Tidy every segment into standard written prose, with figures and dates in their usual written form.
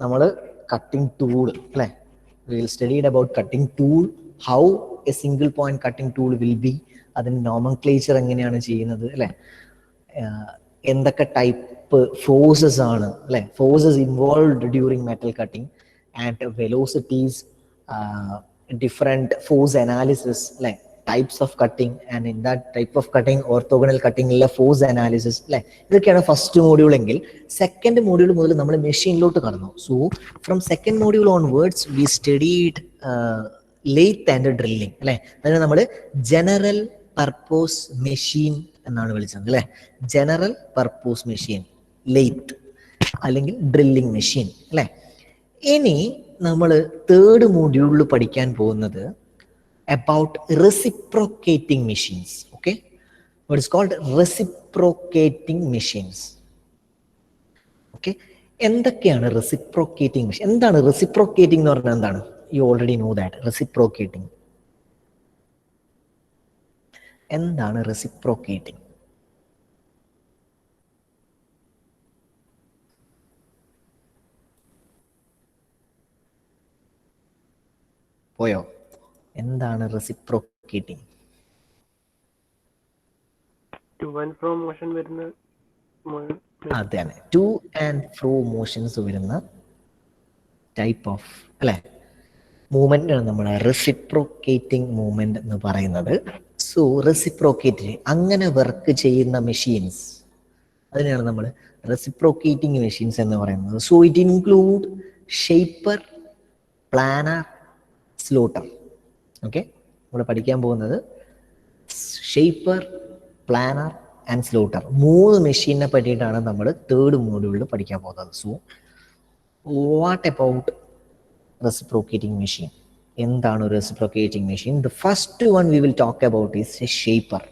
നമ്മൾ cutting tool അല്ലേ, we will studied about cutting tool, how a single point cutting tool will be, അതിന് nomenclature എങ്ങനെയാണ് ചെയ്യുന്നത് അല്ലേ, എന്തൊക്കെ ടൈപ്പ് ഫോഴ്സസ് ആണ് അല്ലേ, forces involved during metal cutting and velocities, different force analysis അല്ലേ, types of cutting and in that type of cutting orthogonal കട്ടിങ്ങിലെ force analysis അല്ലേ, ഇതൊക്കെയാണ് ഫസ്റ്റ് മോഡ്യൂൾ എങ്കിൽ സെക്കൻഡ് മോഡ്യൂൾ മുതൽ നമ്മൾ മെഷീനിലോട്ട് കടന്നു. So from second module onwards we studied lathe and drilling അല്ലേ, അതിന് നമ്മൾ ജനറൽ പർപ്പോസ് മെഷീൻ എന്നാണ് വിളിച്ചത് അല്ലേ, ജനറൽ പർപ്പോസ് മെഷീൻ ലേത്ത് അല്ലെങ്കിൽ ഡ്രില്ലിംഗ് മെഷീൻ അല്ലേ. ഇനി നമ്മൾ തേർഡ് മോഡ്യൂളിൽ പഠിക്കാൻ പോകുന്നത് about reciprocating machines. Okay, what is called reciprocating machines. Okay, എന്തൊക്കെയാണ് റെസിപ്രോക്കേറ്റിംഗ് മെഷീൻ? എന്താണ് റെസിപ്രോക്കേറ്റിംഗ് എന്ന് പറഞ്ഞാൽ എന്താണ്? You already know that. Reciprocating എന്താണ്? റെസിപ്രോക്കേറ്റിംഗ് പോയോ? എന്താണ് റെസിപ്രോക്കേറ്റിംഗ്? അതാണ് ടു ആൻഡ് ഫ്രോ മോഷൻസ് വരുന്ന ടൈപ്പ് ഓഫ് അല്ലെ മൂവ്മെന്റാണ് നമ്മൾ റെസിപ്രോക്കേറ്റിംഗ് മൂവ്മെന്റ് എന്ന് പറയുന്നത്. സോ റെസിപ്രോക്കേറ്റിംഗ് അങ്ങനെ വർക്ക് ചെയ്യുന്ന മെഷീൻസ്, അതിനെയാണ് നമ്മൾ റെസിപ്രോക്കേറ്റിംഗ് മെഷീൻസ് എന്ന് പറയുന്നത്. So it include shaper, planer, slotter. Okay, നമ്മൾ പഠിക്കാൻ പോകുന്നത് ഷേപ്പർ, പ്ലാനർ ആൻഡ് സ്ലോട്ടർ, 3 മെഷീനെ പറ്റിയിട്ടാണ് നമ്മൾ തേർഡ് മോഡ്യൂളിൽ പഠിക്കാൻ പോകുന്നത്. So what about reciprocating machine? എന്താണ് reciprocating machine? The first one we will talk about is a shaper.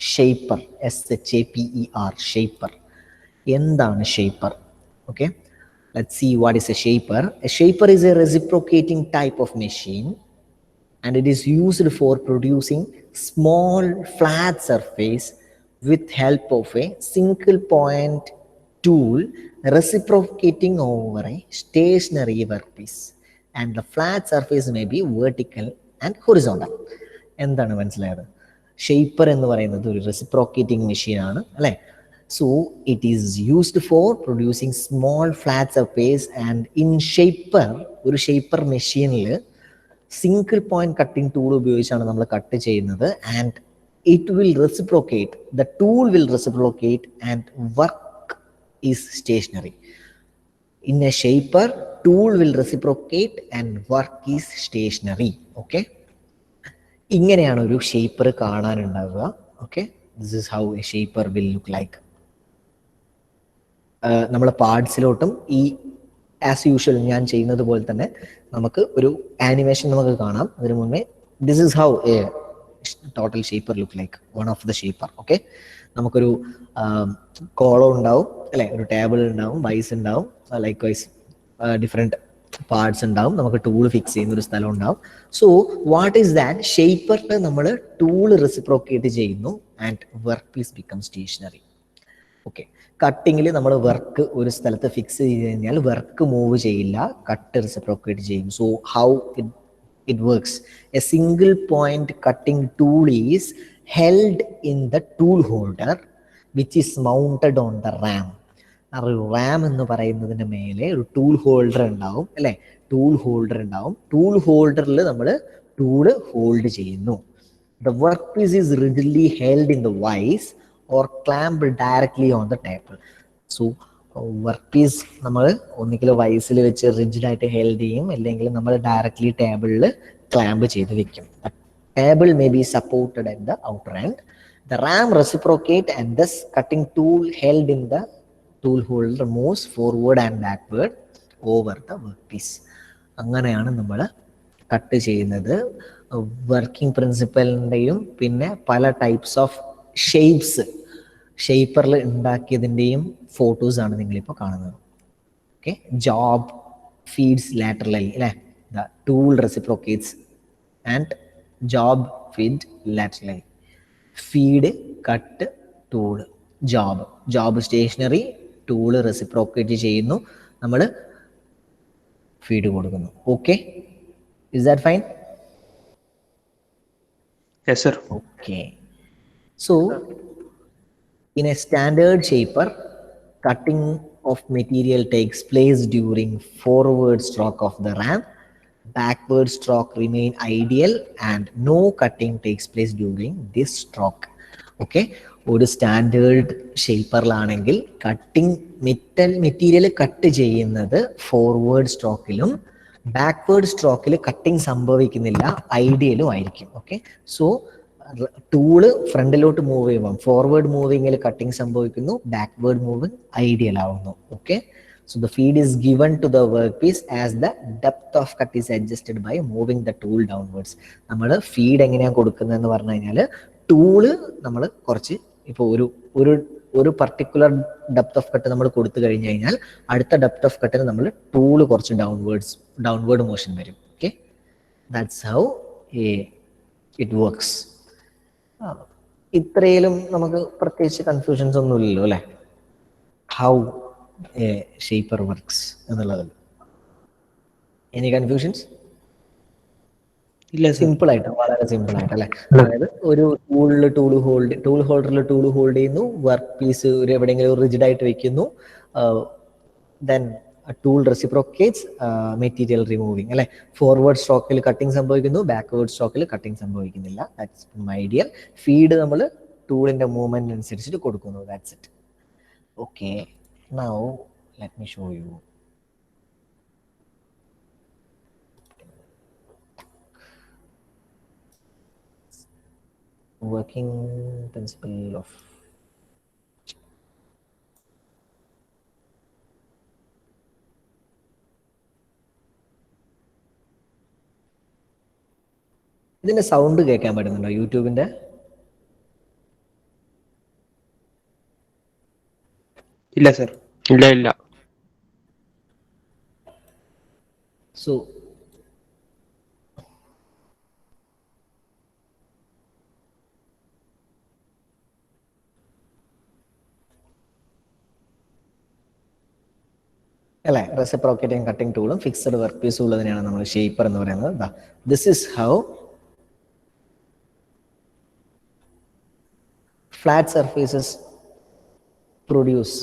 Shaper, SHAPER, shaper. എന്താണ് shaper? Okay, let's see what is a shaper. A shaper is a reciprocating type of machine and it is used for producing small flat surface with help of a single point tool reciprocating over a stationary workpiece, and the flat surface may be vertical and horizontal. എന്താണ് മനസ്സിലായത്? Shaper എന്ന് പറയുന്നത് ഒരു reciprocating machine ആണ് അല്ലേ. So it is used for producing small flat surface and in shaper, ഒരു shaper മെഷീനിൽ single point cutting tool ഉപയോഗിച്ചാണ് നമ്മൾ കട്ട് ചെയ്യുന്നത്. And it will reciprocate, the tool will reciprocate and work is stationary. In a shaper tool will reciprocate and work is stationary. Okay, ഇങ്ങനെയാണ് ഒരു shaper കാണാനുണ്ടാവുക. Okay, this is how a shaper will look like. നമ്മളെ പാർട്സിലോട്ടും ഈ as usual ഞാൻ ചെയ്യുന്നത് പോലെ തന്നെ നമുക്ക് ഒരു ആനിമേഷൻ നമുക്ക് കാണാം. അതിനു മുന്നേ this is how A total shaper look like, one of the shaper. Okay, നമുക്കൊരു കോളം ഉണ്ടാവും അല്ലെ, ഒരു ടേബിൾ ഉണ്ടാവും, വൈസ് ഉണ്ടാവും, ലൈക്ക് വൈസ് ഡിഫറെൻറ്റ് പാർട്സ് ഉണ്ടാവും, നമുക്ക് ടൂൾ ഫിക്സ് ചെയ്യുന്ന ഒരു സ്ഥലം ഉണ്ടാവും. So what is that? ഷേപ്പറിൽ നമ്മൾ ടൂൾ റെസിപ്രോക്കേറ്റ് ചെയ്യുന്നു and work piece become stationary. Okay, കട്ടിങ്ങിൽ നമ്മൾ വർക്ക് ഒരു സ്ഥലത്ത് ഫിക്സ് ചെയ്ത് കഴിഞ്ഞാൽ വർക്ക് മൂവ് ചെയ്യില്ല, കട്ട് റെസിപ്രോക്കേറ്റ് ചെയ്യും. So how it works? A single point cutting tool is held in the tool holder which is mounted on the ram. Ram എന്ന് പറയുന്നതിന് മേലെ ഒരു ടൂൾ ഹോൾഡർ ഉണ്ടാവും അല്ലെ, ടൂൾ ഹോൾഡർ ഉണ്ടാവും. ടൂൾ ഹോൾഡറിൽ നമ്മൾ ടൂള് ഹോൾഡ് ചെയ്യുന്നു. The work piece is rigidly held in the vice or clamp directly on the table. So workpiece നമ്മൾ ഒന്നുകിൽ വൈസിൽ വെച്ച് റിജിഡായിട്ട് ഹെൽഡ് ചെയ്യും, അല്ലെങ്കിൽ നമ്മൾ ഡയറക്ട്ലി ടേബിളിൽ ക്ലാമ്പ് ചെയ്ത് വെക്കും. Table may be supported at the outer end. The ram reciprocate and thus cutting tool held in the tool holder moves forward and backward over the work piece. അങ്ങനെയാണ് നമ്മൾ cut ചെയ്യുന്നത്. Working പ്രിൻസിപ്പലിൻ്റെയും പിന്നെ പല types of shapes ഷേപ്പറിൽ ഉണ്ടാക്കിയതിൻ്റെയും ഫോട്ടോസാണ് നിങ്ങളിപ്പോൾ കാണുന്നത്. ഓക്കെ, ജോബ് ഫീഡ്സ് ലാറ്ററലി അല്ലേ, the tool reciprocates and job feed laterally. Feed, cut, tool, job. Job stationary, tool reciprocate ചെയ്യുന്നു. നമ്മൾ ഫീഡ് കൊടുക്കുന്നു. Okay, is that fine? Yes, sir. Okay. So, in a standard shaper, cutting of material takes place during forward stroke of the ram. Backward stroke remain ideal and no cutting takes place during this stroke. Okay, ഒരു standard ഷേപ്പറിലാണെങ്കിൽ cutting material cut ചെയ്യുന്നത് forward സ്ട്രോക്കിലും backward സ്ട്രോക്കിൽ cutting സംഭവിക്കുന്നില്ല, ഐഡിയലും ആയിരിക്കും. Okay, so tool ഫ്രണ്ടിലോട്ട് move ചെയ്യുമ്പോൾ forward മൂവിങ്ങിൽ cutting സംഭവിക്കുന്നു, backward moving ideal ആവുന്നു. Okay, so the feed is given to the workpiece as the depth of cut is adjusted by moving the tool downwards. നമ്മൾ feed എങ്ങനെയാണ് കൊടുക്കുന്നതെന്ന് പറഞ്ഞു കഴിഞ്ഞാൽ tool നമ്മൾ കുറച്ച് ഇപ്പോൾ ഒരു ഒരു പർട്ടിക്കുലർ ഡെപ്ത് ഓഫ് കട്ട് നമ്മൾ കൊടുത്തു കഴിഞ്ഞു കഴിഞ്ഞാൽ അടുത്ത ഡെപ്ത് ഓഫ് കട്ടിന് നമ്മൾ ടൂള് കുറച്ച് ഡൗൺവേർഡ് മോഷൻ വരും. Okay, that's how it works. ഇത്രയിലും നമുക്ക് പ്രത്യേകിച്ച് കൺഫ്യൂഷൻസ് ഒന്നും ഇല്ലല്ലോ അല്ലേ, ഹൗ എ ഷേപ്പർ വർക്ക്സ് എന്നുള്ളതിൽ. Any confusions? ഇല്ല, സിമ്പിൾ ആയിട്ട്, വളരെ സിമ്പിൾ ആയിട്ട് അല്ലെ. അതായത് ഒരു ടൂൾ ഹോൾഡറിൽ ടൂൾ ഹോൾഡ് ചെയ്യുന്നു, വർക്ക് പീസ് ഒരു എവിടെയെങ്കിലും റിജിഡ് ആയിട്ട് വെക്കുന്നു, then tool reciprocates material removing അല്ലെ. ഫോർവേഡ് സ്ട്രോക്കിൽ കട്ടിങ് സംഭവിക്കുന്നു, ബാക്ക്വേർഡ് സ്ട്രോക്കിൽ കട്ടിങ് സംഭവിക്കുന്നില്ല. That's ideal. ഫീഡ് നമ്മൾ ടൂളിന്റെ മൂവ്മെന്റ് അനുസരിച്ചിട്ട് കൊടുക്കുന്നു. That's it. Okay, now let me show you. Working principle of ഇതിന്റെ സൗണ്ട് കേൾക്കാൻ പറ്റുന്നുണ്ടോ യൂട്യൂബിന്റെ? ഇല്ല സർ. ഇല്ല. സോ അല്ലെ, റെസിപ്രോക്കേറ്റിംഗ് കട്ടിംഗ് ടൂളും ഫിക്സഡ് വർക്ക് പീസും ഉള്ളതിനെയാണ് നമ്മൾ ഷേപ്പർ എന്ന് പറയുന്നത്. This is how flat surfaces produce.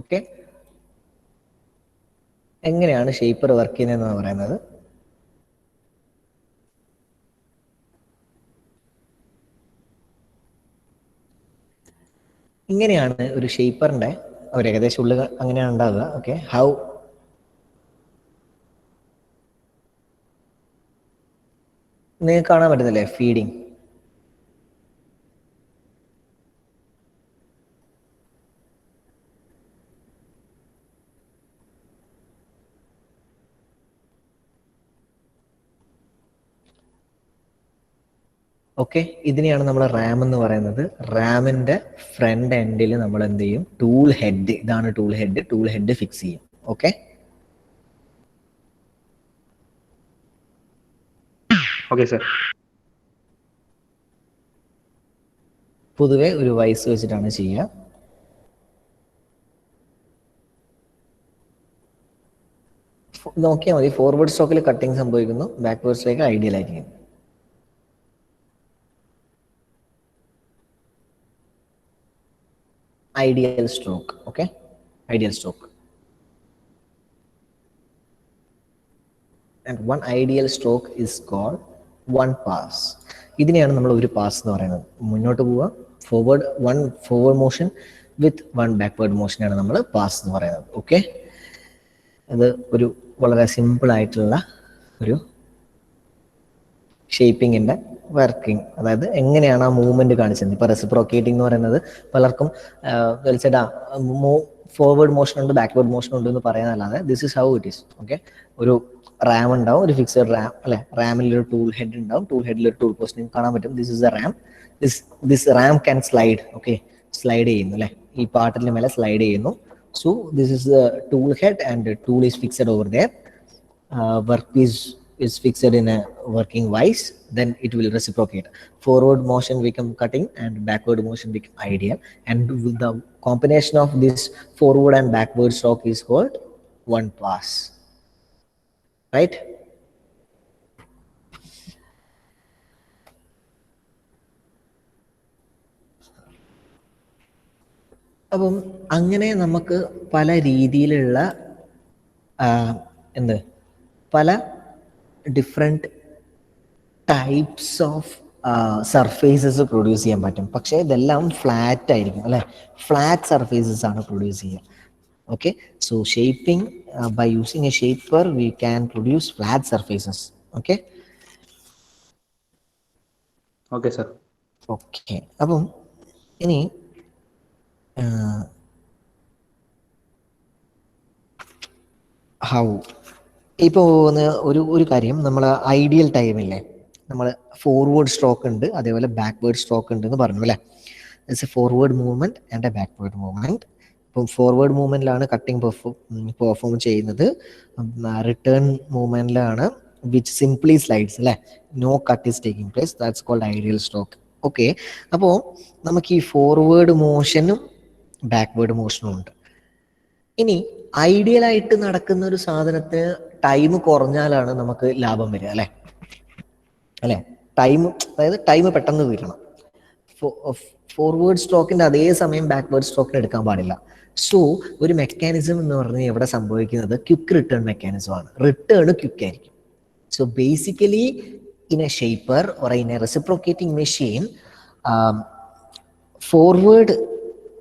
Okay, എങ്ങനെയാണ് ഷേപ്പർ വർക്ക് ചെയ്യുന്നതെന്ന് പറയുന്നത്? ഇങ്ങനെയാണ് ഒരു ഷേപ്പറിന്റെ ഒരു ഏകദേശം ഉള്ളിൽ അങ്ങനെയാണ് ഉണ്ടാവുക. ഓക്കെ, ഹൗ നിങ്ങൾക്ക് കാണാൻ പറ്റുന്നില്ലേ ഫീഡിങ്? ഓക്കെ, ഇതിനെയാണ് നമ്മൾ റാം എന്ന് പറയുന്നത്. റാമിന്റെ ഫ്രണ്ട് എൻഡിൽ നമ്മൾ എന്ത് ചെയ്യും? ടൂൾ ഹെഡ്, ഇതാണ് ടൂൾ ഹെഡ് ഫിക്സ് ചെയ്യും. Okay, okay sir. പൊതുവെ ഒരു വൈസ് വെച്ചിട്ടാണ് ചെയ്യുക. നോക്കിയാൽ മതി, ഫോർവേഡ് സ്ട്രോക്കിൽ കട്ടിങ് സംഭവിക്കുന്നു, ബാക്ക്വേർഡ് സ്ട്രോക്ക് ഐഡിയൽ ആയിരിക്കും. Ideal stroke. Okay, ideal stroke. And one ideal stroke is called one pass. ഇതിനെയാണ് നമ്മൾ ഒരു പാസ് എന്ന് പറയുന്നത്. മുന്നോട്ട് പോവുക, forward motion with one backward മോഷനാണ് നമ്മൾ പാസ് എന്ന് പറയുന്നത്. ഓക്കെ, അത് ഒരു വളരെ സിമ്പിൾ ആയിട്ടുള്ള ഒരു ഷേപ്പിങ്ങിന്റെ വർക്കിംഗ്, അതായത് എങ്ങനെയാണ് ആ മൂവ്മെന്റ് കാണിച്ചത്. ഇപ്പൊ റെസിപ്രോക്കേറ്റിംഗ് എന്ന് പറയുന്നത് പലർക്കും ചേട്ടാ ഫോർവേഡ് മോഷൻ ഉണ്ട് ബാക്ക്വേർഡ് മോഷൻ ഉണ്ട് എന്ന് പറയാനല്ലാതെ this is how it is. Okay, ഒരു റാം ഉണ്ടാവും, ഒരു ഫിക്സഡ് റാം അല്ലെ, റാമിൽ ഒരു ടൂൾ ഹെഡ് ഉണ്ടാവും, ടൂൾ ഹെഡിൽ ഒരു ടൂൾ പോസ്റ്റ് കാണാൻ പറ്റും. This is a ram. This ram can slide. Okay, slide ചെയ്യുന്നു അല്ലെ, ഈ പാർട്ടിന്റെ മേലെ സ്ലൈഡ് ചെയ്യുന്നു. So this is the tool head and tool is fixed over there. Workpiece is fixed in a working wise, then it will reciprocate. Forward motion become cutting and backward motion become ideal, and with the combination of this forward and backward stroke is called one pass, right? അപ്പം അങ്ങനെ നമുക്ക് പല രീതിയിലുള്ള എന്ത് പല different types of surfaces produce ചെയ്യാൻ പറ്റും. പക്ഷേ ഇതെല്ലാം ഫ്ലാറ്റ് ആയിരിക്കും അല്ലേ, ഫ്ലാറ്റ് സർഫേസസ് ആണ് പ്രൊഡ്യൂസ് ചെയ്യുക. Okay, so shaping by using a shaper we can produce flat surfaces. Okay okay sir. Okay, അപ്പം ഇനി ഹൗ ഇപ്പോൾ ഒരു കാര്യം, നമ്മൾ ഐഡിയൽ ടൈമില്ലേ, നമ്മൾ ഫോർവേഡ് സ്ട്രോക്ക് ഉണ്ട്, അതേപോലെ ബാക്ക്വേർഡ് സ്ട്രോക്ക് ഉണ്ട് എന്ന് പറഞ്ഞു അല്ലേ. It's a forward movement and a backward movement. ഇപ്പം ഫോർവേഡ് മൂവ്മെൻറ്റിലാണ് കട്ടിങ് പെർഫോം ചെയ്യുന്നത്. റിട്ടേൺ മൂവ്മെൻറ്റിലാണ് വിച്ച് സിംപ്ലി സ്ലൈഡ്സ് അല്ലേ, no cut is taking place, that's called ideal stroke. Okay, അപ്പോൾ നമുക്ക് ഈ ഫോർവേഡ് മോഷനും ബാക്ക്വേർഡ് മോഷനും ഉണ്ട്. ഇനി ഐഡിയലായിട്ട് നടക്കുന്ന ഒരു സാധനത്തിന് ടൈം കുറഞ്ഞാലാണ് നമുക്ക് ലാഭം വരിക അല്ലേ, അതായത് ടൈം പെട്ടെന്ന് തീരണം. ഫോർവേഡ് സ്ട്രോക്കിന്റെ അതേ സമയം ബാക്ക്വേർഡ് സ്ട്രോക്കിന് എടുക്കാൻ പാടില്ല. സോ ഒരു മെക്കാനിസം എന്ന് പറഞ്ഞാൽ എവിടെ സംഭവിക്കുന്നത്, ക്വിക്ക് റിട്ടേൺ മെക്കാനിസം ആണ്. റിട്ടേൺ ക്വിക്ക് ആയിരിക്കും. So basically in a shaper or in A reciprocating machine, forward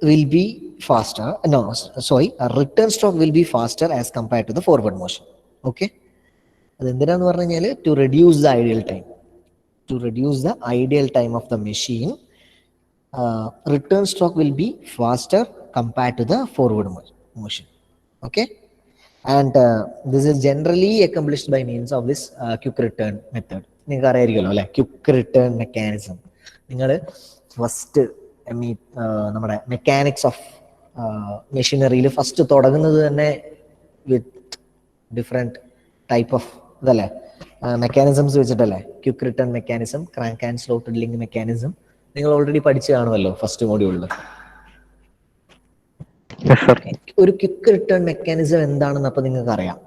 will be faster, return stroke will be faster as compared to the forward motion. Okay, അതെന്തിനാന്ന് പറഞ്ഞു കഴിഞ്ഞാൽ to reduce the ideal time of the machine, return stroke will be faster compared to the forward motion. Okay, and this is generally accomplished by means of this quick return method. നിങ്ങൾക്ക് അറിയായിരിക്കുമല്ലോ അല്ലെ, quick return mechanism. നിങ്ങൾ first നമ്മുടെ mechanics of മെഷീനറിയിൽ first തുടങ്ങുന്നത് തന്നെ with different type of ഇതല്ലേ, mechanisms വെച്ചിട്ടല്ലേ. Quick return mechanism, crank and slotted link mechanism നിങ്ങൾ ഓൾറെഡി പഠിച്ചു കാണുമല്ലോ ഫസ്റ്റ് മോഡ്യൂളിൽ. ഒരു ക്വിക്ക് റിട്ടേൺ മെക്കാനിസം എന്താണെന്ന് അപ്പോൾ നിങ്ങൾക്ക് അറിയാം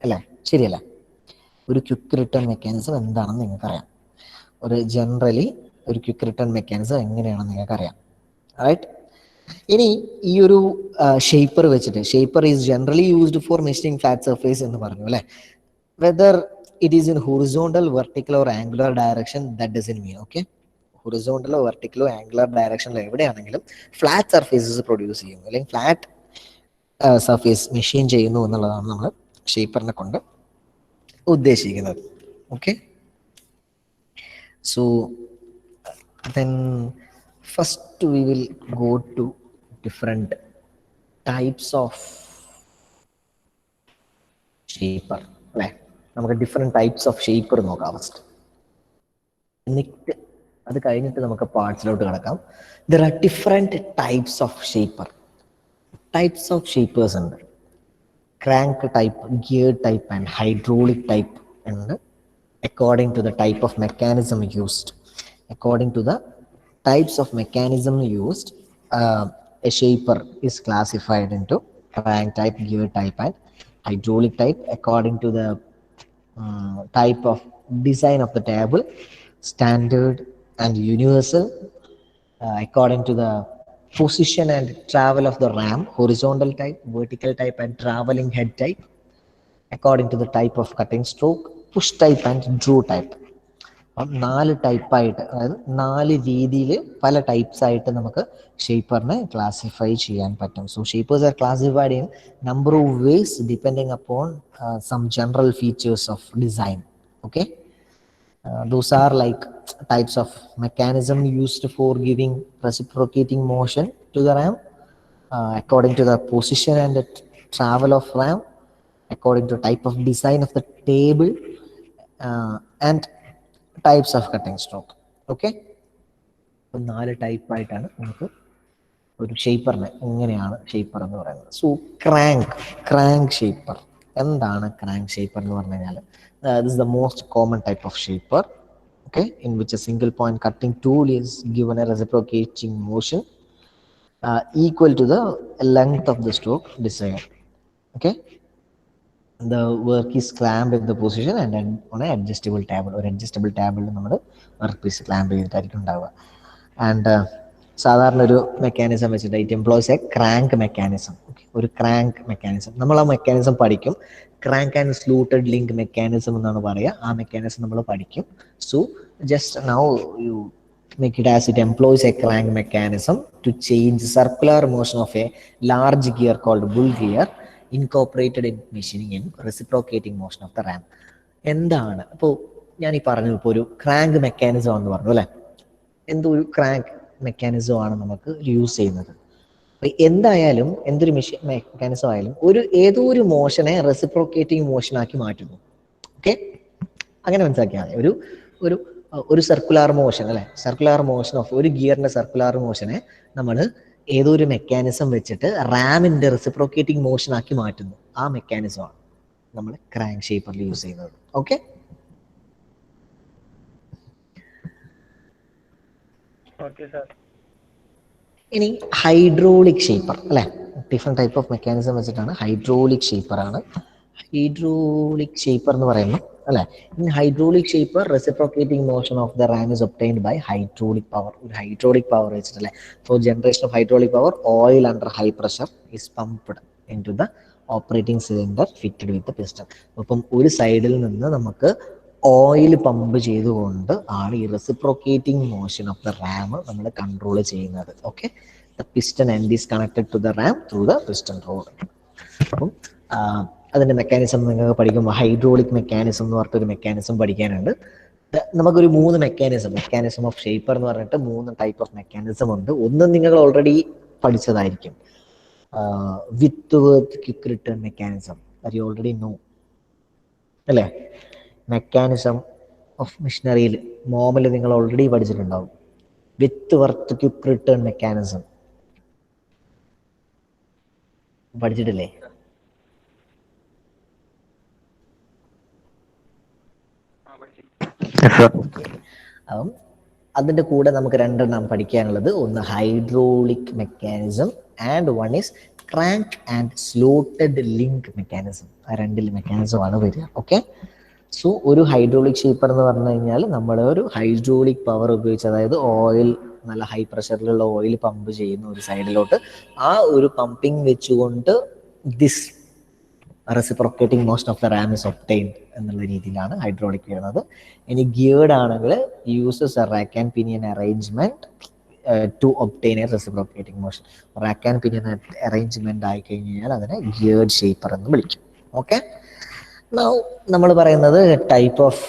അല്ലേ, ശരിയല്ലേ? ഒരു ക്വിക്ക് റിട്ടേൺ മെക്കാനിസം എന്താണെന്ന് നിങ്ങൾക്കറിയാം. ഒരു ജനറലി ഒരു ക്വിക്ക് റിട്ടേൺ മെക്കാനിസം എങ്ങനെയാണെന്ന് നിങ്ങൾക്കറിയാം, റൈറ്റ്? ഇനി ഈ ഒരു ഷേപ്പർ വെച്ചിട്ട്, shaper is generally used for machining flat surface എന്ന് പറഞ്ഞു അല്ലേ. Whether it is in horizontal, vertical or angular direction, that doesn't mean. Okay, ഹൊറിസോണ്ടലോ വെർട്ടിക്കലോ ആംഗുലർ ഡയറക്ഷനിലോ എവിടെയാണെങ്കിലും ഫ്ലാറ്റ് സർഫേസസ് പ്രൊഡ്യൂസ് ചെയ്യുന്നു, അല്ലെങ്കിൽ ഫ്ലാറ്റ് സർഫേസ് മെഷീൻ ചെയ്യുന്നു എന്നുള്ളതാണ് നമ്മൾ ഷേപ്പറിനെ കൊണ്ട് ഉദ്ദേശിക്കുന്നത്. Okay, so then first we will go to different types of shaper അല്ലേ. നമുക്ക് ഡിഫറെൻറ്റ് ടൈപ്സ് ഓഫ് ഷേപ്പർ നോക്കാം ഫസ്റ്റ്, എന്നിട്ട് അത് കഴിഞ്ഞിട്ട് നമുക്ക് പാർട്സിലോട്ട് കിടക്കാം. There are different types of shaper. Types of shapers ഉണ്ട്. Crank type, gear type and hydraulic type ഉണ്ട്. According to the type of mechanism used, according to the types of mechanism used, a shaper is classified into crank type, gear type and hydraulic type according to the type of design of the table, standard and universal, according to the position and travel of the ram, horizontal type, vertical type and traveling head type, according to the type of cutting stroke, push type and draw type. 4 ടൈപ്പായിട്ട്, അതായത് 4 രീതിയിൽ പല types ആയിട്ട് നമുക്ക് ഷേപ്പറിനെ classify ചെയ്യാൻ പറ്റും. So shapers are classified in number of ways depending upon some general features of design. Okay, those are like types of mechanism used for giving reciprocating motion to the ram, according to the position and the travel of ram, according to type of design of the table, and types of cutting stroke. Okay, 4 ടൈപ്പായിട്ടാണ് നമുക്ക് ഒരു ഷേപ്പറിനെ, എങ്ങനെയാണ് shaper എന്ന് പറയുന്നത്. So crank shaper. എന്താണ് crank shaper എന്ന് പറഞ്ഞു കഴിഞ്ഞാൽ, this is the most common type of shaper. Okay, in which a single point cutting tool is given a reciprocating motion equal to the length of the stroke design. Okay, the work is clamped in the position and then on an adjustable table or adjustable table നമ്മൾ work piece clamp ചെയ്തിട്ടായിരിക്കും ഉണ്ടാവുക. And സാധാരണ ഒരു mechanism വെച്ചിട്ട് it employs A crank mechanism. ഒരു crank mechanism നമ്മൾ ആ mechanism പഠിക്കും. Crank and സ്ലൂട്ടഡ് link mechanism എന്നാണ് പറയുക. ആ മെക്കാനിസം നമ്മൾ പഠിക്കും. So just now you make it as it employs a crank mechanism to change circular motion of a large gear called bull gear incorporated in machining in reciprocating motion of the ram. എന്താണ് ഇപ്പോൾ ഞാൻ ഈ പറഞ്ഞു, ഇപ്പോൾ ഒരു crank mechanism എന്ന് പറഞ്ഞു അല്ലേ, എന്തോ ഒരു ക്രാങ്ക് മെക്കാനിസം ആണ് നമുക്ക് യൂസ് ചെയ്യുന്നത്. അപ്പൊ എന്തായാലും എന്തൊരു മെക്കാനിസം ആയാലും ഏതോ ഒരു മോഷനെ റെസിപ്രോക്കേറ്റിംഗ് മോഷനാക്കി മാറ്റുന്നു. ഓക്കെ, അങ്ങനെ മനസ്സിലാക്കിയാൽ മതി. ഒരു ഒരു സർക്കുലാർ മോഷൻ അല്ലെ, സർക്കുലാർ മോഷൻ ഓഫ് ഒരു ഗിയറിന്റെ സർക്കുലാർ മോഷനെ നമ്മൾ ഏതോ ഒരു മെക്കാനിസം വെച്ചിട്ട് റാമിന്റെ റെസിപ്രോക്കേറ്റിംഗ് മോഷൻ ആക്കി മാറ്റുന്നു. ആ മെക്കാനിസമാണ് നമ്മൾ ക്രാങ്ക് ഷേപ്പറിൽ യൂസ് ചെയ്യുന്നത്. ഓക്കെ, ഇനി ഹൈഡ്രോളിക് ഷേപ്പർ അല്ലെ, ഡിഫറെന്റ് ടൈപ്പ് ഓഫ് മെക്കാനിസം വെച്ചിട്ടാണ്. ഹൈഡ്രോളിക് ഷേപ്പർ ആണ്. ഹൈഡ്രോളിക് ഷേപ്പർ എന്ന് പറയുമ്പോൾ അല്ലെ, in hydraulic shaper reciprocating motion of the ram is obtained by hydraulic power. ഒരു ഹൈഡ്രോളിക് പവർ വെച്ചിട്ടല്ലേ, for generation of hydraulic power oil under high pressure is pumped into the operating cylinder fitted with piston. അപ്പം ഒരു സൈഡിൽ നിന്ന് നമുക്ക് oil pump ചെയ്തുകൊണ്ട് ആണ് ഈ reciprocating motion of the ram നമ്മൾ കൺട്രോൾ ചെയ്യുന്നത്. Okay, the piston end is connected to the ram through the piston rod. അപ്പം അതിന്റെ മെക്കാനിസം നിങ്ങൾക്ക് പഠിക്കുമ്പോൾ ഹൈഡ്രോളിക് മെക്കാനിസം എന്ന് പറഞ്ഞിട്ടൊരു മെക്കാനിസം പഠിക്കാനുണ്ട്. നമുക്കൊരു 3 മെക്കാനിസം ഓഫ് ഷേപ്പർ എന്ന് പറഞ്ഞിട്ട് 3 ടൈപ്പ് ഓഫ് മെക്കാനിസം ഉണ്ട്. ഒന്ന് നിങ്ങൾ ഓൾറെഡി പഠിച്ചതായിരിക്കും, Whitworth quick return mechanism. You already know അല്ലേ. മെക്കാനിസം ഓഫ് മിഷനറിയിൽ മോമിൽ നിങ്ങൾ ഓൾറെഡി പഠിച്ചിട്ടുണ്ടാവും. Whitworth quick return mechanism പഠിച്ചിട്ടില്ലേ? അപ്പം അതിൻ്റെ കൂടെ നമുക്ക് 2 പഠിക്കാനുള്ളത്. ഒന്ന് hydraulic mechanism and one is crank and slotted link mechanism. ആ 2 മെക്കാനിസമാണ് വരിക. ഓക്കെ, സോ ഒരു ഹൈഡ്രോളിക് ഷേപ്പർ എന്ന് പറഞ്ഞു കഴിഞ്ഞാൽ നമ്മുടെ ഒരു ഹൈഡ്രോളിക് പവർ ഉപയോഗിച്ച്, അതായത് ഓയിൽ നല്ല ഹൈ പ്രഷറിലുള്ള ഓയിൽ പമ്പ് ചെയ്യുന്ന ഒരു സൈഡിലോട്ട് ആ ഒരു പമ്പിങ് വെച്ചുകൊണ്ട് this reciprocating motion of the ram is obtained എന്നുള്ള രീതിയിലാണ് ഹൈഡ്രോളിക് വരുന്നത്. ഇനി ഗിയേർഡ് ആണെങ്കിൽ uses a rack and pinion arrangement to obtain a reciprocating motion. Rack and pinion arrangement ആയി കഴിഞ്ഞാൽ അതിനെ ഗിയേർഡ് ഷേപ്പർ എന്ന് വിളിക്കും. ഓക്കെ, നമ്മൾ പറയുന്നത് type of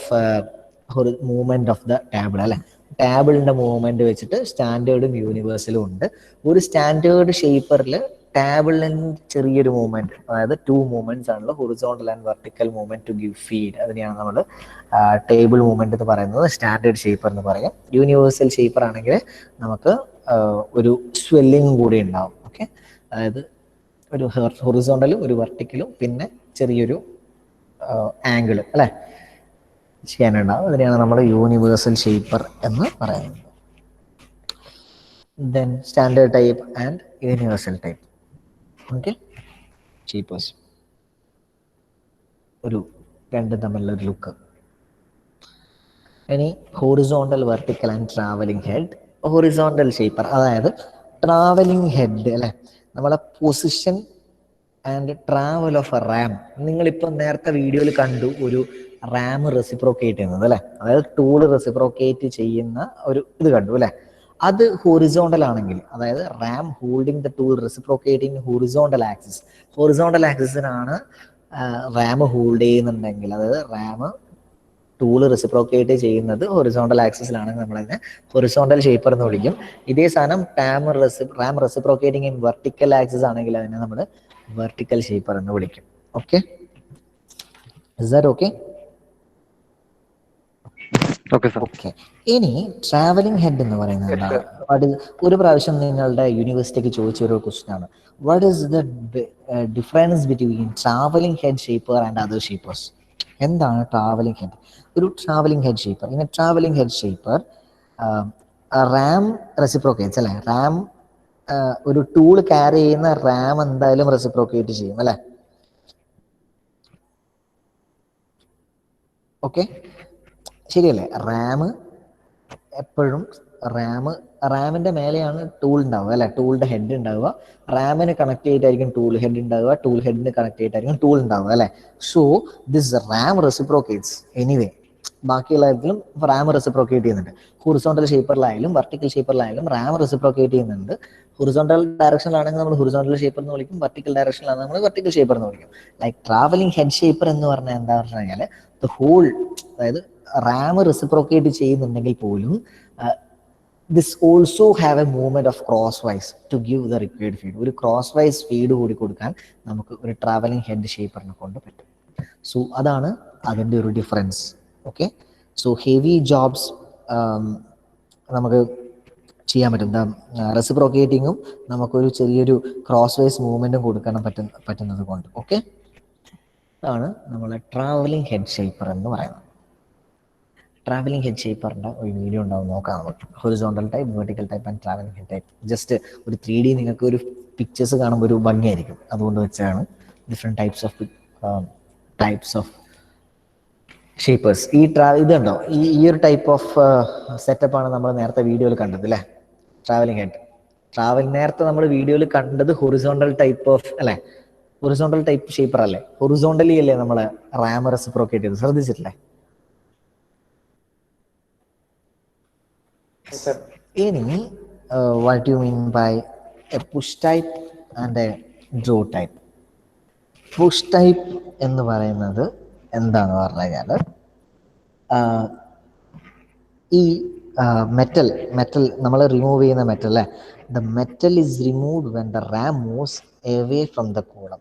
movement of the table അല്ലെ. ടേബിളിന്റെ മൂവ്മെന്റ് വെച്ചിട്ട് സ്റ്റാൻഡേർഡും യൂണിവേഴ്സലും ഉണ്ട്. ഒരു സ്റ്റാൻഡേർഡ് ഷേപ്പറിൽ ടേബിളിന് ചെറിയൊരു മൂവ്മെന്റ്, അതായത് 2 മൂവ്മെന്റ്സ് ആണല്ലോ, horizontal and vertical movement to give feed. അതിനെയാണ് നമ്മൾ ടേബിൾ മൂവ്മെന്റ് എന്ന് പറയുന്നത്. സ്റ്റാൻഡേർഡ് ഷേപ്പർ എന്ന് പറയും. യൂണിവേഴ്സൽ ഷേപ്പർ ആണെങ്കിൽ നമുക്ക് ഒരു സ്വെല്ലിംഗ് കൂടി ഉണ്ടാവും. ഓക്കെ, അതായത് ഒരു ഹൊറിസോണ്ടലും ഒരു വെർട്ടിക്കലും പിന്നെ ചെറിയൊരു ആംഗിൾ അല്ലെ ചെയ്യാനുണ്ടാവും. അതിനെയാണ് നമ്മൾ യൂണിവേഴ്സൽ ഷേപ്പർ എന്ന് പറയുന്നത്. Then standard type and universal type. Okay, shapers ഒരു 2 തമ്മിലുള്ള ഒരു ലുക്ക്. ഇനി horizontal vertical and travelling head. Horizontal shaper അതായത് ട്രാവലിംഗ് ഹെഡ് അല്ലെ, നമ്മളെ position and travel of a ram. നിങ്ങളിപ്പോൾ നേരത്തെ വീഡിയോയിൽ കണ്ടു ഒരു റാം റെസിപ്രോക്കേറ്റ് ചെയ്യുന്നത് അല്ലെ, അതായത് ടൂൾ റെസിപ്രോക്കേറ്റ് ചെയ്യുന്ന ഒരു ഇത് കണ്ടു അല്ലെ. അത് ഹൊറിസോണ്ടൽ ആണെങ്കിൽ, അതായത് ram holding the tool reciprocating horizontal axis. ഹൊറിസോണ്ടൽ ആക്സിസിനാണ് റാം ഹോൾഡ് ചെയ്യുന്നുണ്ടെങ്കിൽ, അതായത് റാം ടൂൾ റെസിപ്രോക്കേറ്റ് ചെയ്യുന്നത് ഹൊറിസോണ്ടൽ ആക്സിസിലാണെങ്കിൽ നമ്മളതിനെ ഹൊറിസോണ്ടൽ ഷേപ്പർ എന്ന് വിളിക്കും. ഇതേ സാധനം ram reciprocating in vertical axis ആണെങ്കിൽ അതിനെ നമ്മൾ വെർട്ടിക്കൽ ഷേപ്പർ എന്ന് വിളിക്കും. Okay, is that okay? Okay, ഇനി ട്രാവലിംഗ് ഹെഡ് എന്ന് പറയുന്നത് എന്താണ്? ഒരു പ്രാവശ്യം നിങ്ങളുടെ യൂണിവേഴ്സിറ്റിക്ക് ചോദിച്ച ഒരു ക്വസ്റ്റ്യൻ ആണ്, what is the difference between travelling head shaper and other shapers? എന്താണ് ട്രാവലിംഗ് ഹെഡ്? ഒരു ട്രാവലിംഗ് ഹെഡ് ഷേപ്പർ, ഇങ്ങനെ travelling head shaper ram reciprocates അല്ലെ. റാം ഒരു ടൂൾ ക്യാരി ചെയ്യുന്ന റാം എന്തായാലും റെസിപ്രോക്കേറ്റ് ചെയ്യും അല്ലെ. ഓക്കെ, ശരിയല്ലേ? എപ്പോഴും റാമിന്റെ മേലെയാണ് ടൂൾ ഉണ്ടാവുക അല്ലെ, ടൂളിന്റെ ഹെഡ് ഉണ്ടാവുക. റാമിന് കണക്ട് ചെയ്തിട്ടായിരിക്കും ടൂൾ ഹെഡ് ഉണ്ടാവുക, ടൂൾ ഹെഡിന് കണക്ട് ചെയ്തിട്ടായിരിക്കും ടൂൾ ഉണ്ടാവുക അല്ലെ. So this ram reciprocates anyway. ബാക്കിയുള്ള കാര്യത്തിലും റാം റെസിപ്രോക്കേറ്റ് ചെയ്യുന്നുണ്ട്. ഹൊറിസോണ്ടൽ ഷേപ്പറിലായാലും വെർട്ടിക്കൽ ഷേപ്പറിലായാലും റാം റെസിപ്രോക്കേറ്റ് ചെയ്യുന്നുണ്ട്. ഹൊറിസോണ്ടൽ ഡയറക്ഷനിലാണെങ്കിൽ നമ്മൾ ഹൊറിസോണ്ടൽ ഷേപ്പർ എന്ന് വിളിക്കും, വെർട്ടിക്കൽ ഡയറക്ഷനിലാണെങ്കിൽ നമ്മൾ വെർട്ടിക്കൽ ഷേപ്പർ എന്ന് വിളിക്കും. ലൈക്ക് ട്രാവലിംഗ് ഹെഡ് ഷേപ്പർ എന്ന് പറഞ്ഞാൽ എന്താ പറഞ്ഞു കഴിഞ്ഞാൽ ദ ഹോൾ, അതായത് റാം റെസിപ്രോക്കേറ്റ് ചെയ്യുന്നുണ്ടെങ്കിൽ പോലും this also have a movement of crosswise to give the required feed. ഒരു ക്രോസ് വൈസ് ഫീഡ് കൂടി കൊടുക്കാൻ നമുക്ക് ഒരു ട്രാവലിംഗ് ഹെഡ് ഷേപ്പറിനെ കൊണ്ട് പറ്റും. സോ അതാണ് അതിൻ്റെ ഒരു difference. Okay, so heavy jobs നമുക്ക് ചെയ്യാൻ പറ്റും. റെസിപ്രോക്കേറ്റിങ്ങും നമുക്കൊരു ചെറിയൊരു ക്രോസ് വൈസ് മൂവ്മെന്റും കൊടുക്കാൻ പറ്റുന്നത് കൊണ്ട്. ഓക്കെ, അതാണ് നമ്മളെ ട്രാവലിംഗ് ഹെഡ് ഷേപ്പർ എന്ന് പറയുന്നത്. ട്രാവലിംഗ് ഹെഡ് ഷേപ്പറിൻ്റെ ഒരു വീഡിയോ ഉണ്ടാവും, നോക്കാം നമുക്ക്. Horizontal type, vertical type and travelling head type. Just ഒരു 3D നിങ്ങൾക്ക് ഒരു പിക്ചേഴ്സ് കാണുമ്പോൾ ഒരു ഭംഗിയായിരിക്കും, അതുകൊണ്ട് വെച്ചാണ് ഡിഫറെൻറ്റ് ടൈപ്സ് ഓഫ് ഷേപ്പേഴ്സ്. ഇതുണ്ടോ, ഈ ഒരു ടൈപ്പ് ഓഫ് സെറ്റപ്പാണ് നമ്മൾ നേരത്തെ വീഡിയോയിൽ കണ്ടത് അല്ലേ, ട്രാവലിംഗ് ഹെഡ്. നേരത്തെ നമ്മൾ വീഡിയോയിൽ കണ്ടത് ഹൊറിസോണ്ടൽ ടൈപ്പ് ഓഫ് അല്ലേ, ഹൊറിസോണ്ടൽ ടൈപ്പ് ഷേപ്പർ അല്ലേ, ഹൊറിസോണ്ടലി അല്ലേ നമ്മളെ റാം റെസിപ്രോക്കേറ്റ് ചെയ്ത്, ശ്രദ്ധിച്ചിട്ടില്ലേ? ഇനി what you mean by a push type and a draw type? Push type എന്ന് പറയുന്നത് എന്താന്ന് പറഞ്ഞു കഴിഞ്ഞാൽ ഈ മെറ്റൽ നമ്മൾ റിമൂവ് ചെയ്യുന്ന മെറ്റൽ അല്ലേ, the metal is removed when the Ram moves away from the column.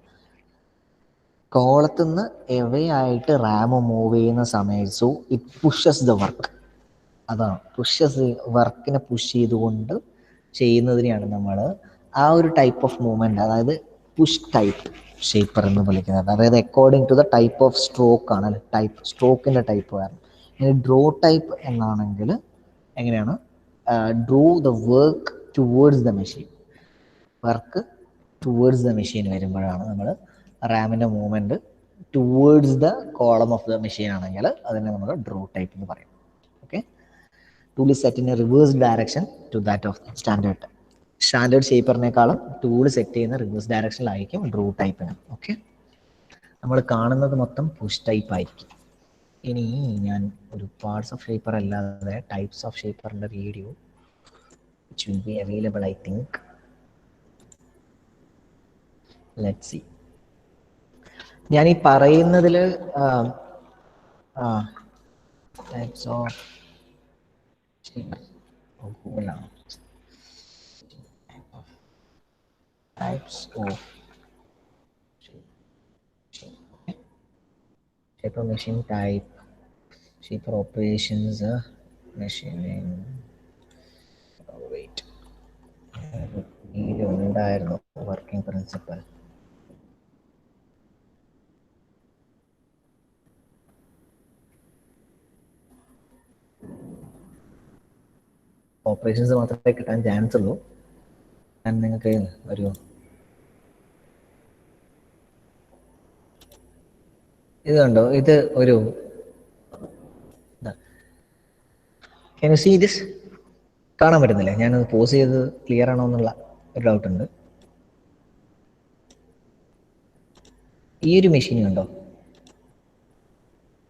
കോളത്തിൽ നിന്ന് എവേ ആയിട്ട് റാം മൂവ് ചെയ്യുന്ന സമയത്ത് ഇറ്റ് പുഷസ് ദ വർക്ക്. അതാണ് വർക്കിനെ പുഷ് ചെയ്തുകൊണ്ട് ചെയ്യുന്നതിനെയാണ് നമ്മൾ ആ ഒരു ടൈപ്പ് ഓഫ് മൂവ്മെന്റ്, അതായത് പുഷ് ടൈപ്പ് ഷേപ്പർ എന്ന് വിളിക്കുന്നത്. അതായത് according to the type of stroke ആണ്, സ്ട്രോക്കിന്റെ ടൈപ്പ് കാരണം. ഇനി ഡ്രോ ടൈപ്പ് എന്നാണെങ്കിൽ എങ്ങനെയാണ്, draw the work towards the machine. Work towards the machine വരുമ്പോഴാണ് നമ്മൾ റാമിന്റെ movement towards the column of the machine ആണെങ്കിൽ അതിനെ നമ്മൾ ഡ്രോ ടൈപ്പ് എന്ന് പറയും. Okay, tool is set in a reverse direction to that of standard. Standard ഷേപ്പറിനേക്കാളും tool set ചെയ്യുന്ന റിവേഴ്സ് ഡയറക്ഷനിലായിരിക്കും ഡ്രോ ടൈപ്പിന്. ഓക്കെ, നമ്മൾ കാണുന്നത് മൊത്തം പുഷ് ടൈപ്പ് ആയിരിക്കും. ഇനി ഞാൻ ഒരു പാർട്സ് ഓഫ് ഷേപ്പർ അല്ലാതെ ടൈപ്സ് ഓഫ് ഷേപ്പറിൻ്റെ video which will be available, I think. Let's see. ഞാൻ ഈ പറയുന്നതിൽ types of shaper machine type, shaper operations, machining. Wait, video ഉണ്ടായിരുന്നു, വർക്കിംഗ് പ്രിൻസിപ്പൽ. ഓപ്പറേഷൻസ് മാത്രമേ കിട്ടാൻ ചാൻസ് ഉള്ളൂ. ഞാൻ നിങ്ങൾക്ക് ഒരു ഇത് കണ്ടോ, ഇത് ഒരു can you see this? കാണാൻ പറ്റുന്നില്ലേ? ഞാനത് പോസ് ചെയ്ത് ക്ലിയർ ആണോ എന്നുള്ള ഒരു ഡൗട്ട് ഉണ്ട്. ഈ ഒരു മെഷീൻ കണ്ടോ,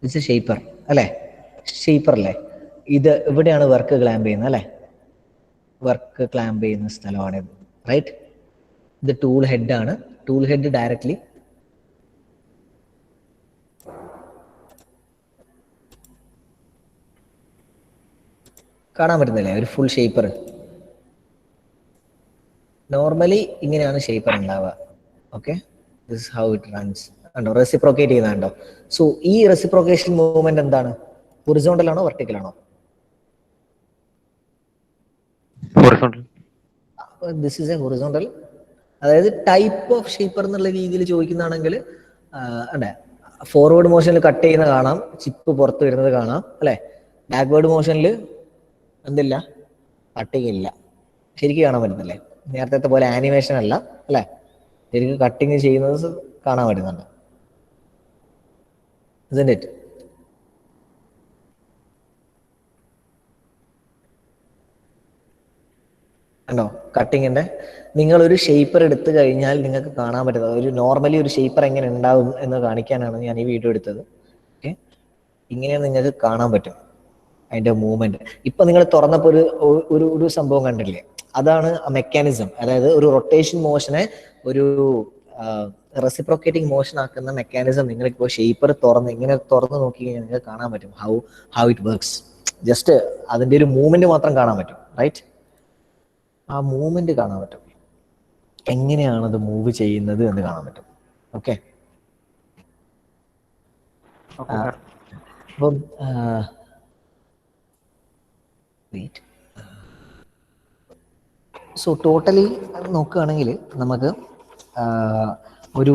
ഇത് ഷേപ്പർ അല്ലേ, ഷേപ്പർ അല്ലേ, ഇത് ഇവിടെയാണ് വർക്ക് ക്ലാമ്പ് ചെയ്യുന്നത് അല്ലേ, വർക്ക് ക്ലാമ്പ് ചെയ്യുന്ന സ്ഥലമാണിത്, റൈറ്റ്? ഇത് ടൂൾ ഹെഡ് ആണ്. ടൂൾ ഹെഡ് ഡയറക്ട്ലി കാണാൻ പറ്റുന്നില്ലേ, ഒരു ഫുൾ ഷേപ്പർ. നോർമലി ഇങ്ങനെയാണ് ഷേപ്പർ ഉണ്ടാവുക. Okay, this how it runs. കണ്ടോ, റെസിപ്രോക്കേറ്റ് ചെയ്യുന്നുണ്ടോ? സോ ഈ റെസിപ്രോക്കേഷൻ മൂവ്മെന്റ് എന്താണ്, ഹൊറിസോണ്ടൽ ആണോ വെർട്ടിക്കൽ ആണോ? This is A horizontal. അതായത് ടൈപ്പ് ഓഫ് ഷേപ്പർ എന്നുള്ള രീതിയിൽ ചോദിക്കുന്നതാണെങ്കിൽ അല്ലേ, ഫോർവേഡ് മോഷനിൽ കട്ട് ചെയ്യുന്ന കാണാം, ചിപ്പ് പുറത്ത് വരുന്നത് കാണാം അല്ലെ. ബാക്ക്വേർഡ് മോഷനിൽ എന്തില്ല, കട്ടിങ് ഇല്ല. ശരിക്കും കാണാൻ പറ്റുന്നില്ലേ? നേരത്തെ പോലെ ആനിമേഷൻ അല്ല അല്ലെ, ശരിക്കും കട്ടിങ് ചെയ്യുന്നത് കാണാൻ പറ്റുന്നുണ്ട്. Isn't it? കണ്ടോ കട്ടിങ്ങിന്റെ? നിങ്ങളൊരു ഷേപ്പർ എടുത്തു കഴിഞ്ഞാൽ നിങ്ങൾക്ക് കാണാൻ പറ്റുന്നത് ഒരു നോർമലി ഒരു ഷേപ്പർ എങ്ങനെ ഉണ്ടാവും എന്ന് കാണിക്കാനാണ് ഞാൻ ഈ വീഡിയോ എടുത്തത്. ഓക്കെ, ഇങ്ങനെ നിങ്ങൾക്ക് കാണാൻ പറ്റും അതിന്റെ മൂവ്മെന്റ്. ഇപ്പൊ നിങ്ങൾ തുറന്നപ്പോൾ ഒരു സംഭവം കണ്ടില്ലേ? അതാണ് മെക്കാനിസം. അതായത് ഒരു റൊട്ടേഷൻ മോഷനെ ഒരു റെസിപ്രോക്കേറ്റിംഗ് മോഷൻ ആക്കുന്ന മെക്കാനിസം നിങ്ങളിപ്പോൾ ഷേപ്പർ ഇങ്ങനെ തുറന്ന് നോക്കി കഴിഞ്ഞാൽ നിങ്ങൾക്ക് കാണാൻ പറ്റും ഹൗ ഇറ്റ് വർക്ക്സ്. ജസ്റ്റ് അതിന്റെ ഒരു മൂവ്മെന്റ് മാത്രം കാണാൻ പറ്റും, റൈറ്റ്? ആ മൂവ്മെന്റ് കാണാൻ പറ്റും, എങ്ങനെയാണ് അത് മൂവ് ചെയ്യുന്നത് എന്ന് കാണാൻ പറ്റും. ഓക്കെ, അപ്പം സോ ടോട്ടലി നോക്കുകയാണെങ്കിൽ നമുക്ക് ഒരു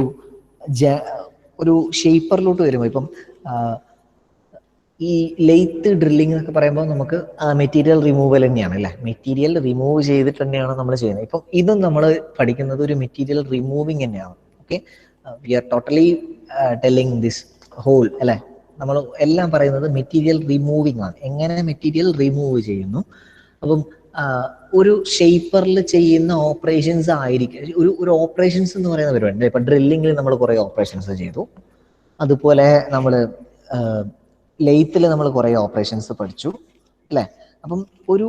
ഒരു ഷേപ്പറിലോട്ട് വരുമ്പോൾ ഇപ്പം ഈ ലെയ്ത്ത് ഡ്രില്ലിംഗ് എന്നൊക്കെ പറയുമ്പോൾ നമുക്ക് മെറ്റീരിയൽ റിമൂവൽ തന്നെയാണ് അല്ലേ? മെറ്റീരിയൽ റിമൂവ് ചെയ്തിട്ട് തന്നെയാണ് നമ്മൾ ചെയ്യുന്നത്. ഇപ്പം ഇതും നമ്മൾ പഠിക്കുന്നത് ഒരു മെറ്റീരിയൽ റിമൂവിങ് തന്നെയാണ്. Okay, we are totally telling this whole അല്ലേ? നമ്മൾ എല്ലാം പറയുന്നത് മെറ്റീരിയൽ റിമൂവിങ് ആണ്. എങ്ങനെ മെറ്റീരിയൽ റിമൂവ് ചെയ്യുന്നു. അപ്പം ഒരു ഷേപ്പറിൽ ചെയ്യുന്ന ഓപ്പറേഷൻസ് ആയിരിക്കും ഒരു ഓപ്പറേഷൻസ് എന്ന് പറയുന്ന പരിപാടി. ഇപ്പൊ ഡ്രില്ലിങ്ങിൽ നമ്മൾ കുറെ ഓപ്പറേഷൻസ് ചെയ്തു, അതുപോലെ നമ്മൾ ലെയ്ത്തിൽ നമ്മൾ കുറേ ഓപ്പറേഷൻസ് പഠിച്ചു അല്ലേ? അപ്പം ഒരു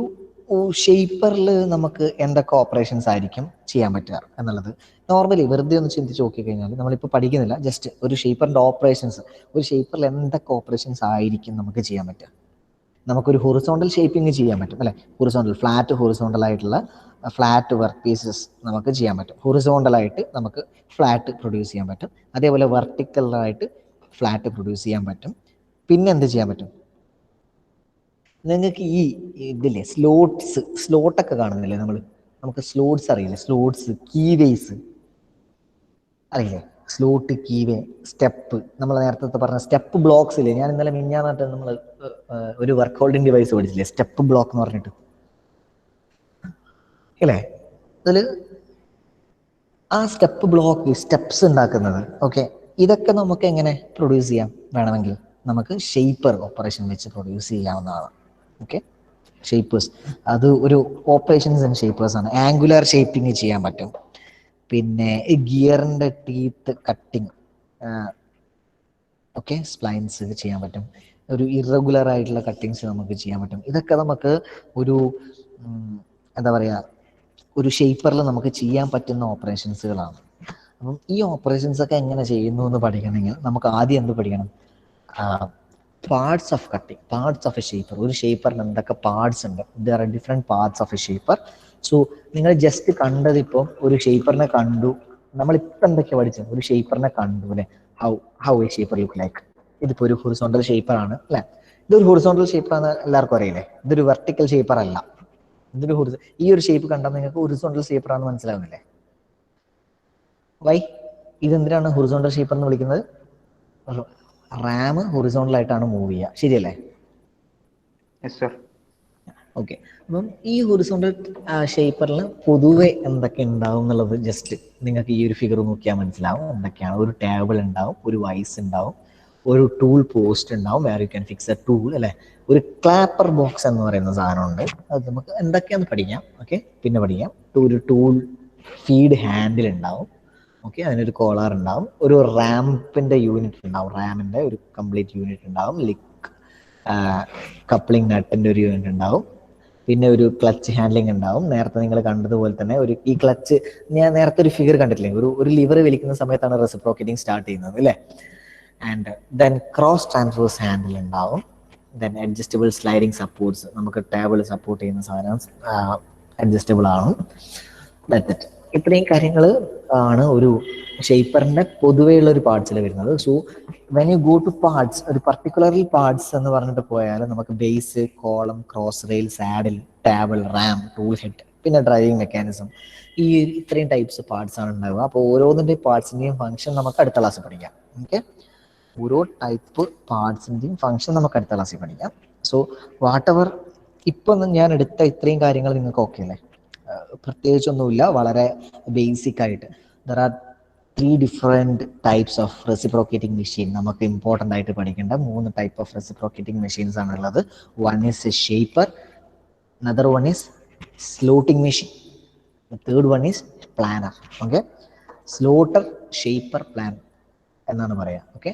ഷേപ്പറിൽ നമുക്ക് എന്തൊക്കെ ഓപ്പറേഷൻസ് ആയിരിക്കും ചെയ്യാൻ പറ്റുക എന്നുള്ളത് നോർമലി വെറുതെ ഒന്ന് ചിന്തിച്ച് നോക്കിക്കഴിഞ്ഞാൽ, നമ്മളിപ്പോൾ പഠിക്കുന്നില്ല, ജസ്റ്റ് ഒരു ഷേപ്പറിൻ്റെ ഓപ്പറേഷൻസ്, ഒരു ഷേപ്പറിൽ എന്തൊക്കെ ഓപ്പറേഷൻസ് ആയിരിക്കും നമുക്ക് ചെയ്യാൻ പറ്റുക. നമുക്കൊരു ഹൊറിസോണ്ടൽ ഷേപ്പിംഗ് ചെയ്യാൻ പറ്റും അല്ലേ? ഫ്ലാറ്റ് ഹൊറിസോണ്ടൽ ആയിട്ടുള്ള ഫ്ലാറ്റ് വർക്ക് പീസസ് നമുക്ക് ചെയ്യാൻ പറ്റും. ഹൊറിസോണ്ടലായിട്ട് നമുക്ക് ഫ്ലാറ്റ് പ്രൊഡ്യൂസ് ചെയ്യാൻ പറ്റും. അതേപോലെ വെർട്ടിക്കലായിട്ട് ഫ്ലാറ്റ് പ്രൊഡ്യൂസ് ചെയ്യാൻ പറ്റും. പിന്നെ എന്ത് ചെയ്യാൻ പറ്റും? നിങ്ങൾക്ക് ഈ ഇതില്ലേ സ്ലോട്ടൊക്കെ കാണുന്നില്ലേ? നമുക്ക് സ്ലോട്ട്സ് അറിയില്ലേ? സ്ലോട്ട്സ്, കീവേസ് അറിയില്ലേ? സ്ലോട്ട്, കീവേ, സ്റ്റെപ്പ്, നമ്മൾ നേരത്തെ പറഞ്ഞ സ്റ്റെപ്പ് ബ്ലോക്സ് ഇല്ലേ? ഞാൻ ഇന്നലെ മിഞ്ഞാന്നിട്ട് നമ്മൾ ഒരു വർക്ക് ഹോൾഡിംഗ് ഡിവൈസ് പഠിച്ചില്ലേ? സ്റ്റെപ്പ് ബ്ലോക്ക് എന്ന് പറഞ്ഞിട്ട് അല്ലേ? അതിൽ ആ സ്റ്റെപ്പ് ബ്ലോക്ക്, സ്റ്റെപ്സ് ഉണ്ടാക്കുന്നത്, ഓക്കെ, ഇതൊക്കെ നമുക്ക് എങ്ങനെ പ്രൊഡ്യൂസ് ചെയ്യാം? വേണമെങ്കിൽ നമുക്ക് ഷേപ്പർ ഓപ്പറേഷൻ വെച്ച് പ്രൊഡ്യൂസ് ചെയ്യാവുന്നതാണ്. ഓക്കെ, ഷേപ്പേഴ്സ് അത് ഒരു ഓപ്പറേഷൻസ് ആൻഡ് ഷേപ്പേഴ്സ് ആണ്. ആംഗുലർ ഷേപ്പിംഗ് ചെയ്യാൻ പറ്റും. പിന്നെ ഗിയറിന്റെ ടീത്ത് കട്ടിങ്, ഓക്കെ, സ്പ്ലൈൻസ് ചെയ്യാൻ പറ്റും. ഒരു ഇറഗുലർ ആയിട്ടുള്ള കട്ടിങ്സ് നമുക്ക് ചെയ്യാൻ പറ്റും. ഇതൊക്കെ നമുക്ക് ഒരു എന്താ പറയുക, ഒരു ഷേപ്പറിൽ നമുക്ക് ചെയ്യാൻ പറ്റുന്ന ഓപ്പറേഷൻസുകളാണ്. അപ്പം ഈ ഓപ്പറേഷൻസ് ഒക്കെ എങ്ങനെ ചെയ്യുന്നു എന്ന് പഠിക്കണമെങ്കിൽ നമുക്ക് ആദ്യം എന്ത് പഠിക്കണം? Parts of cutting, parts of A shaper. ഒരു ഷേപ്പറിന് എന്തൊക്കെ പാർട്സ് ഉണ്ട്? There are different parts of A shaper. So നിങ്ങൾ ജസ്റ്റ് കണ്ടത് ഇപ്പം ഒരു ഷേപ്പറിനെ കണ്ടു, നമ്മളിപ്പോൾ എന്തൊക്കെയാണ് പഠിച്ചത്? ഒരു ഷേപ്പറിനെ കണ്ടു അല്ലെ? How a shaper look like. ഇതിപ്പോൾ ഒരു ഹൊറിസോണ്ടൽ ഷേപ്പർ ആണ് അല്ലെ? ഇതൊരു ഹൊറിസോണ്ടൽ ഷേപ്പറാണ്, എല്ലാവർക്കും അറിയില്ലേ? ഇതൊരു വെർട്ടിക്കൽ ഷേപ്പർ അല്ല. ഈ ഒരു ഷേപ്പ് കണ്ടാൽ നിങ്ങൾക്ക് ഹൊറിസോണ്ടൽ ഷേപ്പർ ആണെന്ന് മനസ്സിലാവുന്നില്ലേ? വൈ? ഇതെന്തിനാണ് ഹൊറിസോണ്ടൽ ഷേപ്പർ എന്ന് വിളിക്കുന്നത്? റാം ഹൊറിസോണ്ടൽ ആയിട്ടാണ് മൂവ് ചെയ്യുക, ശരിയല്ലേ? ഓക്കെ, അപ്പം ഈ ഹൊറിസോണ്ടൽ ഷേപ്പറിൽ പൊതുവെ എന്തൊക്കെ ഉണ്ടാവും എന്നുള്ളത് ജസ്റ്റ് നിങ്ങൾക്ക് ഈ ഒരു ഫിഗർ നോക്കിയാൽ മനസ്സിലാവും എന്തൊക്കെയാണ്. ഒരു ടേബിൾ ഉണ്ടാവും, ഒരു വൈസ് ഉണ്ടാവും, ഒരു ടൂൾ പോസ്റ്റ് ഉണ്ടാവും, where you can fix a tool അല്ലെ? ഒരു ക്ലാപ്പർ ബോക്സ് എന്ന് പറയുന്ന സാധനമുണ്ട്. അത് നമുക്ക് എന്തൊക്കെയാണെന്ന് പഠിക്കാം. ഓക്കെ, പിന്നെ പഠിക്കാം. ഒരു ടൂൾ ഫീഡ് ഹാൻഡിൽ ഉണ്ടാവും. ഓക്കെ, അതിനൊരു കോളർ ഉണ്ടാവും. ഒരു റാമ്പിന്റെ യൂണിറ്റ് ഉണ്ടാവും, റാമിന്റെ ഒരു കംപ്ലീറ്റ് യൂണിറ്റ് ഉണ്ടാവും. കപ്ലിംഗ് നട്ടിന്റെ ഒരു യൂണിറ്റ് ഉണ്ടാവും. പിന്നെ ഒരു ക്ലച്ച് ഹാൻഡ്ലിംഗ് ഉണ്ടാവും. നേരത്തെ നിങ്ങൾ കണ്ടതുപോലെ തന്നെ ഈ ക്ലച്ച്, ഞാൻ നേരത്തെ ഒരു ഫിഗർ കണ്ടിട്ടില്ലേ? ഒരു ലിവർ വലിക്കുന്ന സമയത്താണ് റെസിപ്രോക്കേറ്റിംഗ് സ്റ്റാർട്ട് ചെയ്യുന്നത് അല്ലേ? And then cross transverse handle ഉണ്ടാവും. ദെൻ അഡ്ജസ്റ്റബിൾ സ്ലൈഡിങ് സപ്പോർട്ട്സ്, നമുക്ക് ടേബിൾ സപ്പോർട്ട് ചെയ്യുന്ന സാധനം അഡ്ജസ്റ്റബിൾ ആണ്. ഇത്രയും കാര്യങ്ങൾ ആണ് ഒരു ഷേപ്പറിന്റെ പൊതുവെയുള്ള ഒരു പാർട്സിൽ വരുന്നത്. So when you go two parts, ഒരു പർട്ടിക്കുലർലി പാർട്സ് എന്ന് പറഞ്ഞിട്ട് പോയാൽ നമുക്ക് base, column, cross rail, saddle, table, Ram, tool head, പിന്നെ ഡ്രൈവിംഗ് മെക്കാനിസം, ഈ ഇത്രയും ടൈപ്സ് പാർട്സ് ആണ് ഉണ്ടാവുക. അപ്പോൾ ഓരോന്നിൻ്റെയും പാർട്സിൻ്റെയും ഫംഗ്ഷൻ നമുക്ക് അടുത്ത ക്ലാസ്സിൽ പഠിക്കാം. ഓക്കെ, ഓരോ ടൈപ്പ് പാർട്സിൻ്റെയും ഫംഗ്ഷൻ നമുക്ക് അടുത്ത ക്ലാസ്സിൽ പഠിക്കാം. സോ വാട്ട് എവർ ഇപ്പം ഞാൻ എടുത്ത ഇത്രയും കാര്യങ്ങൾ നിങ്ങൾക്ക് ഓക്കെ അല്ലേ? പ്രത്യേകിച്ചൊന്നുമില്ല, വളരെ ബേസിക് ആയിട്ട്. There are 3 different types of reciprocating machine. നമുക്ക് ഇമ്പോർട്ടൻ്റ് ആയിട്ട് പഠിക്കേണ്ട 3 ടൈപ്പ് ഓഫ് റെസിപ്രോക്കേറ്റിംഗ് മെഷീൻസ് ആണുള്ളത്. One is a shaper, another one is slotting machine, third one is planer. Okay, slotter, shaper, plan എന്നാണ് പറയുക. Okay,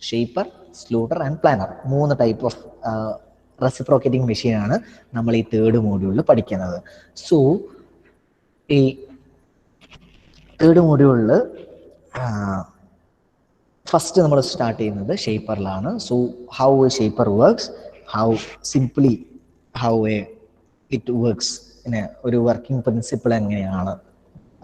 shaper, slotter and planer 3 type of reciprocating മെഷീനാണ് നമ്മൾ ഈ third മോഡ്യൂളിൽ പഠിക്കുന്നത്. സോ ഈ third മോഡ്യൂളിൽ ഫസ്റ്റ് നമ്മൾ സ്റ്റാർട്ട് ചെയ്യുന്നത് ഷേപ്പറിലാണ്. So how a shaper works, how simply how it works, പിന്നെ ഒരു വർക്കിംഗ് പ്രിൻസിപ്പിൾ എങ്ങനെയാണ്,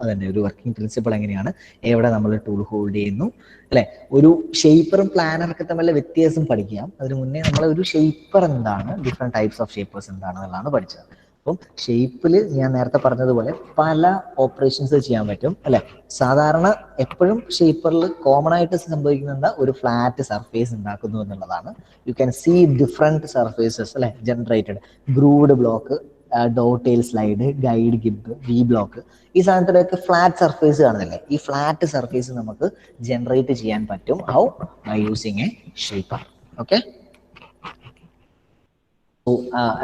അതിൻ്റെ ഒരു വർക്കിംഗ് പ്രിൻസിപ്പിൾ എങ്ങനെയാണ്, എവിടെ നമ്മൾ ടൂൾ ഹോൾഡ് ചെയ്യുന്നു, അല്ലെ. ഒരു ഷേപ്പറും പ്ലാനറൊക്കെ തമ്മിലുള്ള വ്യത്യാസം പഠിക്കാം. അതിന് മുന്നേ നമ്മൾ ഒരു ഷേപ്പർ എന്താണ്, ഡിഫറെൻറ്റ് ടൈപ്സ് ഓഫ് ഷേപ്പേഴ്സ് എന്താണെന്നുള്ളതാണ് പഠിച്ചത്. അപ്പം ഷേപ്പിൽ ഞാൻ നേരത്തെ പറഞ്ഞതുപോലെ പല ഓപ്പറേഷൻസ് ചെയ്യാൻ പറ്റും, അല്ലെ. സാധാരണ എപ്പോഴും ഷേപ്പറിൽ കോമൺ ആയിട്ട് സംഭവിക്കുന്നത് ഒരു ഫ്ലാറ്റ് സർഫേസ് ഉണ്ടാക്കുന്നു എന്നുള്ളതാണ്. You can see different surfaces, അല്ലെ, generated. Grooved block, dovetail slide, guide gib, V block, ഈ സാധനത്തിലൊക്കെ ഫ്ലാറ്റ് സർഫേസ് കാണുന്നില്ലേ. ഈ ഫ്ലാറ്റ് സർഫേസ് നമുക്ക് ജനറേറ്റ് ചെയ്യാൻ പറ്റും. How? By using a shaper. Okay, so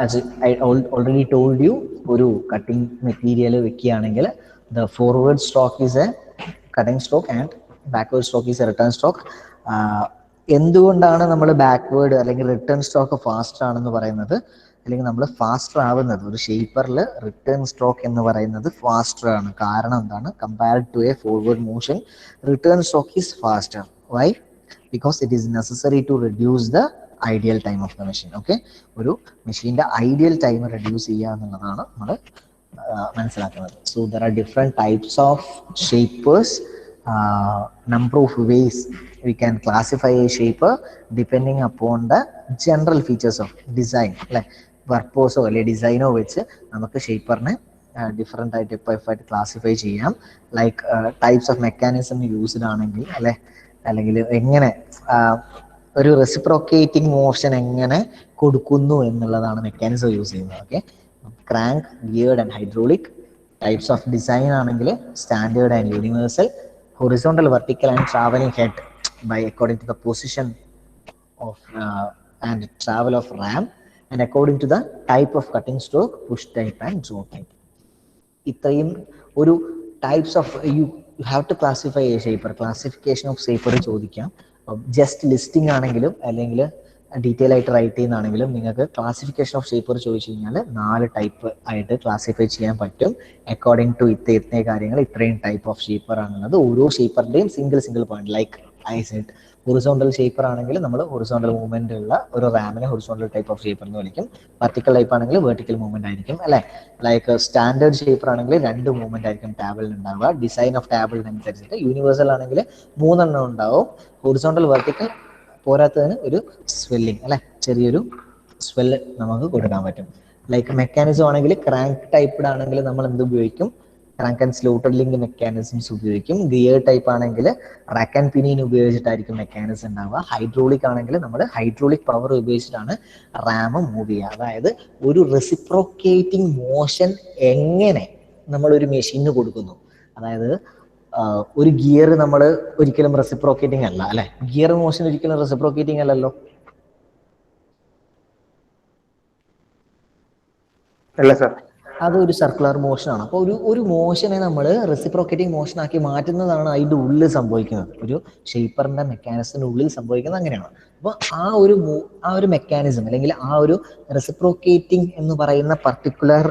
as I already told you, ഒരു cutting material വെക്കുകയാണെങ്കിൽ the forward stroke is a cutting stroke and backward stroke is a return stroke. എന്തുകൊണ്ടാണ് നമ്മൾ backward അല്ലെങ്കിൽ return stroke faster ആണെന്ന് പറയുന്നത്, അല്ലെങ്കിൽ നമ്മൾ faster ആവുന്നത്? ഒരു ഷേപ്പറിൽ റിട്ടേൺ സ്ട്രോക്ക് എന്ന് പറയുന്നത് ഫാസ്റ്റർ ആണ്. കാരണം എന്താണ്? Compared to a forward motion, return stroke is faster. Why? Because it is necessary to reduce the idle time of the machine. Okay, ഒരു മെഷീൻ്റെ ഐഡിയൽ ടൈം റെഡ്യൂസ് ചെയ്യുക എന്നുള്ളതാണ് നമ്മൾ മനസ്സിലാക്കുന്നത്. So there are different types of shapers, number of ways we can classify a shaper depending upon the general features of design. Like പർപ്പോസോ അല്ലെ ഡിസൈനോ വെച്ച് നമുക്ക് ഷേപ്പറിനെ different ആയിട്ട് ക്ലാസിഫൈ ചെയ്യാം. Like types of mechanism used ആണെങ്കിൽ, അല്ലെ, അല്ലെങ്കിൽ എങ്ങനെ ഒരു റെസിപ്രോക്കേറ്റിംഗ് മോഷൻ എങ്ങനെ കൊടുക്കുന്നു എന്നുള്ളതാണ് മെക്കാനിസം യൂസ് ചെയ്യുന്നത്. Okay, crank, geared and hydraulic. Types of design ആണെങ്കിൽ standard and universal, horizontal, vertical and traveling head by according to the position of and travel of ram, and according to the type of cutting stroke, push type and draw type. ഇത്രയും ഒരു types of you have to classify a shaper. Classification of shaper ചോദിക്കാം. Just listing ആണെങ്കിലും അല്ലെങ്കിൽ detail ആയിട്ട് right ചെയ്യുന്നതാണെങ്കിലും നിങ്ങൾക്ക് classification of shaper ചോദിച്ചു കഴിഞ്ഞാൽ 4 type ആയിട്ട് ക്ലാസിഫൈ ചെയ്യാൻ പറ്റും. അക്കോർഡിംഗ് ടു ഇത്രയും കാര്യങ്ങൾ, ഇത്രയും ടൈപ്പ് ഓഫ് ഷേപ്പർ ആണെന്നുള്ളത് ഓരോ ഷേപ്പറിൻ്റെയും single point. Like I said, horizontal shaper ആണെങ്കിൽ നമ്മൾ ഹൊറിസോണ്ടൽ മൂവ്മെന്റ് ഉള്ള ഒരു റാമിനെ ഹൊറിസോണ്ടൽ ടൈപ്പ് ഓഫ് ഷേപ്പർ എന്ന് വിളിക്കും. വെർട്ടിക്കൽ ടൈപ്പ് ആണെങ്കിൽ വെർട്ടിക്കൽ മൂവ്മെന്റ് ആയിരിക്കും, അല്ലെ. ലൈക്ക് സ്റ്റാൻഡേർഡ് ഷേപ്പർ ആണെങ്കിൽ 2 മൂവ്മെന്റ് ആയിരിക്കും ടാബിളിൽ ഉണ്ടാവുക, ഡിസൈൻ ഓഫ് ടാബിളിനനുസരിച്ചിട്ട്. യൂണിവേഴ്സൽ ആണെങ്കിൽ 3 എണ്ണം ഉണ്ടാവും. ഹൊറിസോണ്ടൽ, വെർട്ടിക്കൽ, പോരാത്തതിന് ഒരു സ്വെല്ലിംഗ്, അല്ലെ, ചെറിയൊരു സ്വെല്ല് നമുക്ക് കൊടുക്കാൻ പറ്റും. ലൈക്ക് മെക്കാനിസം ആണെങ്കിൽ ക്രാങ്ക് ടൈപ്പ്ഡ് ആണെങ്കിൽ നമ്മൾ എന്ത് ഉപയോഗിക്കും? Crank and slaughter link mechanisms ഉപയോഗിക്കും. ഗിയർ ടൈപ്പ് ആണെങ്കിൽ റാക്ക് ആൻഡ് പിനിയൻ ഉപയോഗിച്ചിട്ടായിരിക്കും മെക്കാനിസം ഉണ്ടാവുക. ഹൈഡ്രോളിക് ആണെങ്കിൽ നമ്മൾ ഹൈഡ്രോളിക് പവർ ഉപയോഗിച്ചിട്ടാണ് റാം മൂവ് ചെയ്യുക. അതായത് ഒരു റെസിപ്രോക്കേറ്റിംഗ് മോഷൻ എങ്ങനെ നമ്മളൊരു മെഷീന് കൊടുക്കുന്നു. അതായത് ഒരു ഗിയർ നമ്മൾ ഒരിക്കലും റെസിപ്രോക്കേറ്റിംഗ് അല്ല, അല്ലെ. ഗിയർ മോഷൻ ഒരിക്കലും റെസിപ്രോക്കേറ്റിംഗ് അല്ലല്ലോ. അല്ല സർ, അതൊരു സർക്കുലർ മോഷനാണ്. അപ്പോൾ ഒരു മോഷനെ നമ്മൾ റെസിപ്രോക്കേറ്റിംഗ് മോഷനാക്കി മാറ്റുന്നതാണ് അതിൻ്റെ ഉള്ളിൽ സംഭവിക്കുന്നത്. ഒരു ഷേപ്പറിന്റെ മെക്കാനിസത്തിന്റെ ഉള്ളിൽ സംഭവിക്കുന്നത് അങ്ങനെയാണ്. അപ്പോൾ ആ ഒരു മെക്കാനിസം അല്ലെങ്കിൽ ആ ഒരു റെസിപ്രോക്കേറ്റിംഗ് എന്ന് പറയുന്ന particular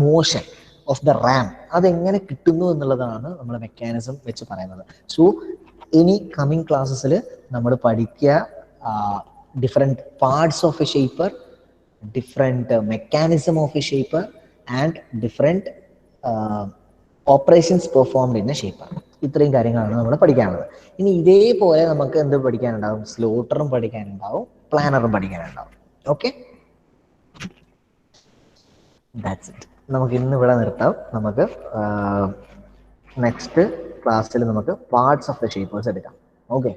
motion of the Ram അതെങ്ങനെ കിട്ടുന്നു എന്നുള്ളതാണ് നമ്മൾ മെക്കാനിസം വെച്ച് പറയുന്നത്. സോ ഇനി കമ്മിങ് ക്ലാസ്സസിൽ നമ്മൾ പഠിക്കുക different parts of A shaper, different mechanism of a shaper and different operations performed in a shaper. ഇത്രയും കാര്യങ്ങളാണ് നമ്മൾ പഠിക്കാനുള്ളത്. ഇനി ഇതേപോലെ നമുക്ക് എന്ത് പഠിക്കാനുണ്ടാവും? സ്ലോട്ടറും പഠിക്കാനുണ്ടാവും, പ്ലാനറും പഠിക്കാനുണ്ടാവും. Okay, that's it. നമുക്ക് ഇന്ന് ഇവിടെ നിർത്താം. നമുക്ക് നെക്സ്റ്റ് ക്ലാസ്സിൽ നമുക്ക് പാർട്സ് ഓഫ് ദ ഷേപ്പേഴ്സ് എടുക്കാം. Okay,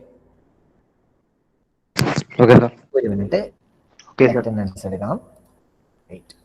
okay sir. ഒരു മിനിറ്റ് ഓക്കെ സർ. അറ്റൻഡൻസ് എടുക്കണം. വെയിറ്റ്.